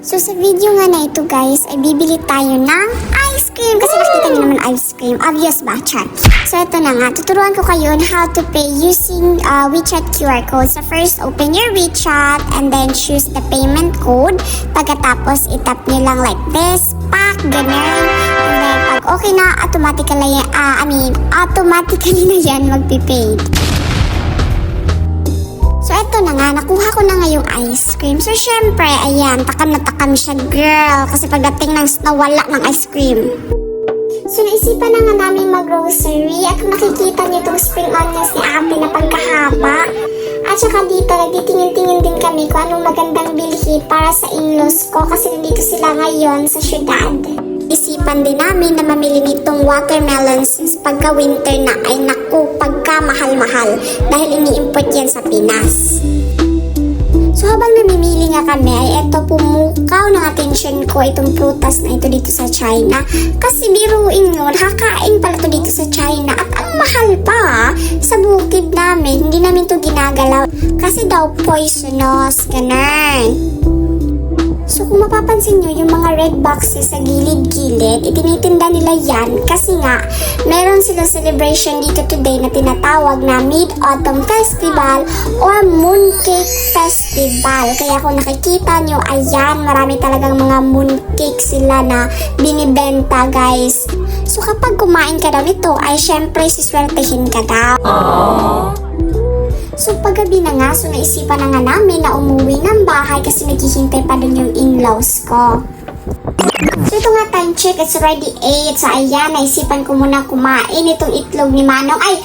So sa video nga na ito guys, ay bibili tayo ng ice cream. Kasi nakita niyo naman ice cream. Obvious ba? Chat. So ito na nga, tuturuan ko kayo on how to pay using WeChat QR code. So first, open your WeChat and then choose the payment code. Pagkatapos, itap nyo lang like this, pak, ganun. And then pag okay na, automatically na yan magpipaid. So, eto na nga, nakuha ko na nga yung ice cream. So, syempre, ayan, takam na takam siya, girl. Kasi pagdating ng nawala ng ice cream. So, naisipan na nga namin mag-grocery. At kung nakikita niyo itong spring onions ni Ate na pagkahaba. At saka dito, nagtitingin-tingin din kami kung anong magandang bilhin para sa in-laws ko. Kasi nandito sila ngayon sa syudad. Isipan din namin na mamili nitong watermelon since pagka-winter na ay naku, pagka-mahal-mahal dahil ini-import yan sa Pinas. So habang namimili nga kami ay eto pumukaw ng atensyon ko itong prutas na ito dito sa China. Kasi biruin nyo, nakakain pala ito dito sa China at ang mahal pa sa bukid namin. Hindi namin ito ginagalaw kasi daw poisonous, ganun. So kung mapapansin nyo, yung mga red boxes sa gilid-gilid, itinitinda nila yan kasi nga, meron silang celebration dito today na tinatawag na Mid-Autumn Festival or Mooncake Festival. Kaya kung nakikita nyo, ayan, marami talagang mga mooncake sila na binibenta, guys. So kapag kumain ka daw nito, ay syempre siswertehin ka daw. So paggabi na nga, so naisipan na nga namin na umuwi ng bahay kasi naghihintay pa dun yung in-laws ko. So ito nga time check, it's already 8. So ayan, naisipan ko muna kumain itong itlog ni Manong. Ay,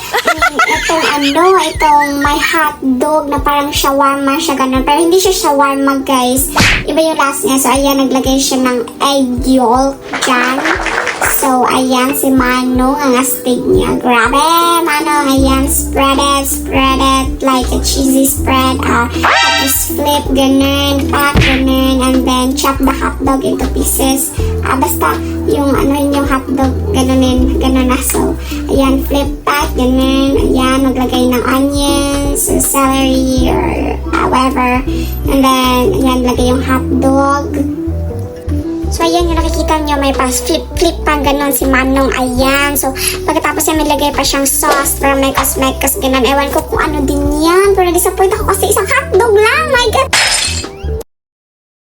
itong may hotdog na parang shawarma siya ganun. Pero hindi siya shawarma guys. Iba yung last niya. So ayan, naglagay siya ng egg yolk dyan. So, ayan si Manong, ang astig niya. Grabe, Manong, ayan, spread it like a cheesy spread. Tapos flip, ganun, pack, ganun, and then chop the hotdog into pieces. Basta, yung hotdog, ganunin, ganun na. So, ayan, flip, pack, ganun, ayan, maglagay ng onions, celery, or however. And then, ayan, lagay yung hotdog. So, ayan yung nakikita nyo, may pa-flip pa ganon si Manong, ayan. So, pagkatapos yan, may lagay pa siyang sauce para may kas, gano'n. Ewan ko kung ano din yan. Pero na-disappoint ako kasi isang hotdog lang, my God!